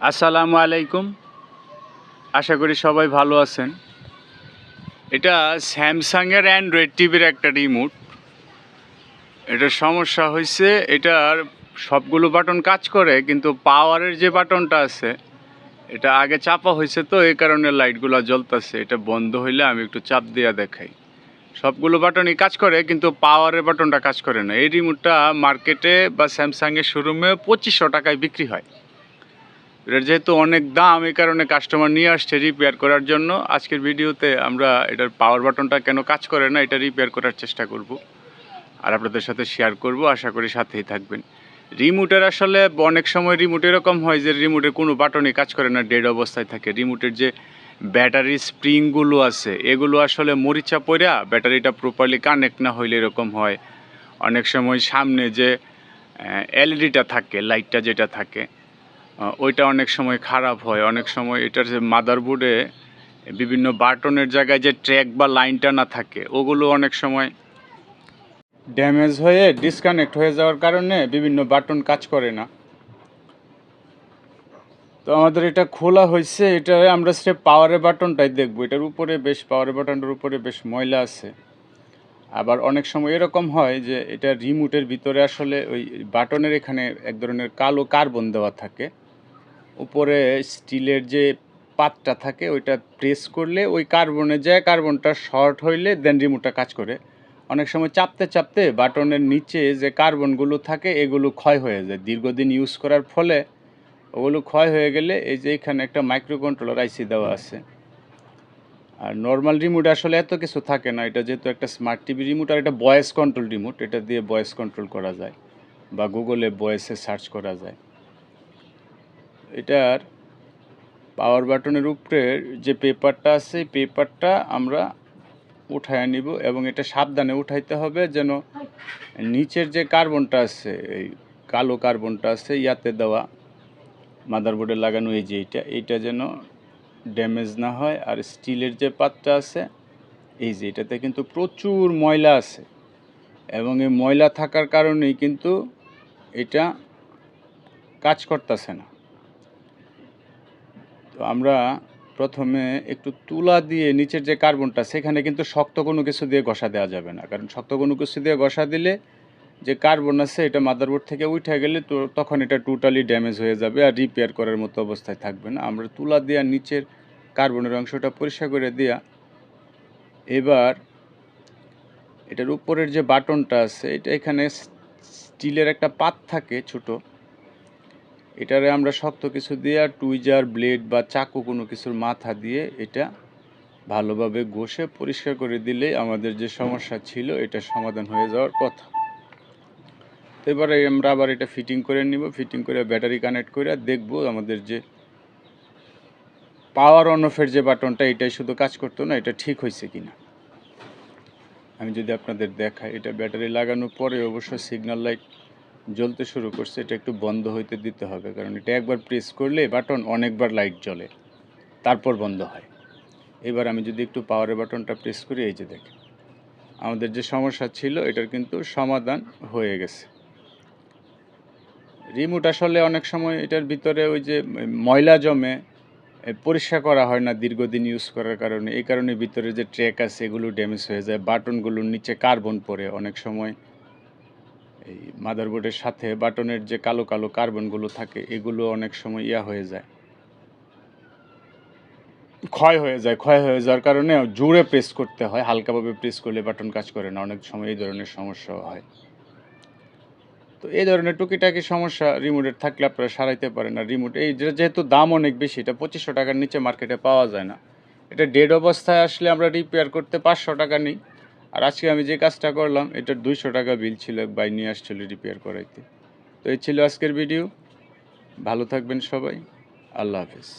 আসসালামু আলাইকুম। আশা করি সবাই ভালো আছেন। এটা স্যামসাংয়ের অ্যান্ড্রয়েড টিভির একটা রিমোট। এটার সমস্যা হয়েছে এটার সবগুলো বাটন কাজ করে, কিন্তু পাওয়ারের যে বাটনটা আছে এটা আগে চাপা হয়েছে, তো এই কারণে লাইটগুলো জ্বলতেছে। এটা বন্ধ হইলে আমি একটু চাপ দিয়ে দেখাই। সবগুলো বাটনই কাজ করে, কিন্তু পাওয়ারের বাটনটা কাজ করে না। এই রিমোটটা মার্কেটে বা স্যামসাংয়ের শোরুমে 2500 টাকায় বিক্রি হয়। এটার যেহেতু অনেক দাম, এই কারণে কাস্টমার নিয়ে আসছে রিপেয়ার করার জন্য। আজকের ভিডিওতে আমরা এটার পাওয়ার বাটনটা কেন কাজ করে না এটা রিপেয়ার করার চেষ্টা করব আর আপনাদের সাথে শেয়ার করব। আশা করি সাথেই থাকবেন। রিমোটের আসলে অনেক সময় রিমোট এরকম হয় যে রিমোটের কোনো বাটনই কাজ করে না, ডেড অবস্থায় থাকে। রিমোটের যে ব্যাটারি স্প্রিংগুলো আছে এগুলো আসলে মরিচা পড়া ব্যাটারিটা প্রপারলি কানেক্ট না হইলে এরকম হয়। অনেক সময় সামনে যে এলইডিটা থাকে, লাইটটা যেটা থাকে, ওইটা অনেক সময় খারাপ হয়। অনেক সময় এটার যে মাদারবোর্ডে বিভিন্ন বাটনের জায়গায় যে ট্র্যাক বা লাইনটা না থাকে ওগুলো অনেক সময় ড্যামেজ হয়ে ডিসকানেক্ট হয়ে যাওয়ার কারণে বিভিন্ন বাটন কাজ করে না। তো আমাদের এটা খোলা হয়েছে, এটা আমরা স্রেফ পাওয়ারের বাটনটাই দেখবো। এটার উপরে বেশ, পাওয়ারের বাটনটার উপরে বেশ ময়লা আছে। আবার অনেক সময় এরকম হয় যে এটা রিমোটের ভিতরে আসলে ওই বাটনের এখানে এক ধরনের কালো কার্বন দেওয়া থাকে। উপরে স্টিলের যে পাতটা থাকে ওইটা প্রেস করলে ওই কার্বনে যায়, কার্বনটা শর্ট হইলে দেন রিমোটটা কাজ করে। অনেক সময় চাপতে চাপতে বাটনের নিচে যে কার্বনগুলো থাকে এগুলো ক্ষয় হয়ে যায় দীর্ঘদিন ইউজ করার ফলে। ওগুলো ক্ষয় হয়ে গেলে এই যে এখানে একটা মাইক্রো কন্ট্রোলার আইসি দেওয়া আছে। আর নর্মাল রিমোট আসলে এত কিছু থাকে না। এটা যেহেতু একটা স্মার্ট টিভি রিমোট আর এটা ভয়েস কন্ট্রোল রিমোট, এটা দিয়ে ভয়েস কন্ট্রোল করা যায় বা গুগলে ভয়েসে সার্চ করা যায়। এটার পাওয়ার বাটনের উপরে যে পেপারটা আছে এই পেপারটা আমরা উঠায় নিব এবং এটা সাবধানে উঠাইতে হবে যেন নিচের যে কার্বনটা আছে, এই কালো কার্বনটা আছে ইয়াতে দেওয়া মাদারবোর্ডে লাগানো, এই যে এইটা যেন ড্যামেজ না হয়। আর স্টিলের যে পাতটা আছে এই যে এটাতে কিন্তু প্রচুর ময়লা আছে এবং এই ময়লা থাকার কারণেই কিন্তু এটা কাজ করতেছে না। তো আমরা প্রথমে একটু তুলা দিয়ে নিচের যে কার্বনটা সেখানে কিন্তু শক্ত কোনো কিছু দিয়ে ঘষা দেওয়া যাবে না, কারণ শক্ত কোনো কিছু দিয়ে ঘষা দিলে যে কার্বন আছে এটা মাদারবোর্ড থেকে উঠে গেলে তো তখন এটা টোটালি ড্যামেজ হয়ে যাবে আর রিপেয়ার করার মতো অবস্থায় থাকবে না। আমরা তুলা দিয়ে নিচের কার্বনের অংশটা পরিষ্কার করে দেওয়া। এবার এটার উপরের যে বাটনটা আছে এটা এখানে স্টিলের একটা পাত থাকে ছোট, এটারে আমরা শক্ত কিছু দিয়ে টুইজার ব্লেড বা চাকু কোনো কিছুর মাথা দিয়ে এটা ভালোভাবে ঘষে পরিষ্কার করে দিলেই আমাদের যে সমস্যা ছিল এটা সমাধান হয়ে যাওয়ার কথা। তো এবারে আমরা আবার এটা ফিটিং করে নিব। ফিটিং করে ব্যাটারি কানেক্ট করে দেখব আমাদের যে পাওয়ার অন অফের যে বাটনটা এটাই শুধু কাজ করতো না, এটা ঠিক হয়েছে কিনা। আমি যদি আপনাদের দেখাই, এটা ব্যাটারি লাগানোর পরে অবশ্য সিগন্যাল লাইট জ্বলতে শুরু করছে। এটা একটু বন্ধ হইতে দিতে হবে, কারণ এটা একবার প্রেস করলে বাটন অনেকবার লাইট জ্বলে তারপর বন্ধ হয়। এবার আমি যদি একটু পাওয়ারের বাটনটা প্রেস করি, এই যে দেখেন আমাদের যে সমস্যা ছিল এটার কিন্তু সমাধান হয়ে গেছে। রিমোট আসলে অনেক সময় এটার ভিতরে ওই যে ময়লা জমে, পরিষ্কার করা হয় না দীর্ঘদিন ইউজ করার কারণে। এই কারণে ভিতরে যে ট্র্যাক আছে এগুলো ড্যামেজ হয়ে যায়। বাটনগুলোর নিচে কার্বন পড়ে, অনেক সময় এই মাদারবোর্ডের সাথে বাটনের যে কালো কালো কার্বনগুলো থাকে এগুলো অনেক সময় হয়ে যায়, ক্ষয় হয়ে যায়। ক্ষয় হয়ে যাওয়ার কারণে জোরে প্রেস করতে হয়, হালকাভাবে প্রেস করলে বাটন কাজ করে না। অনেক সময় এই ধরনের সমস্যাও হয়। তো এই ধরনের টুকিটাকি সমস্যা রিমোটের থাকলে আপনারা সারাইতে পারেন। আর রিমোট এই যেহেতু দাম অনেক বেশি, এটা 2500 টাকার নিচে মার্কেটে পাওয়া যায় না। এটা ডেড অবস্থায় আসলে আমরা রিপেয়ার করতে 500 টাকা নিই। আর আজকে আমি যে কাজটা করলাম এটার 200 টাকা বিল ছিল, ভাই নিয়ে আসছিল রিপেয়ার করাইতে। তো এই ছিল আজকের ভিডিও। ভালো থাকবেন সবাই। আল্লাহ হাফেজ।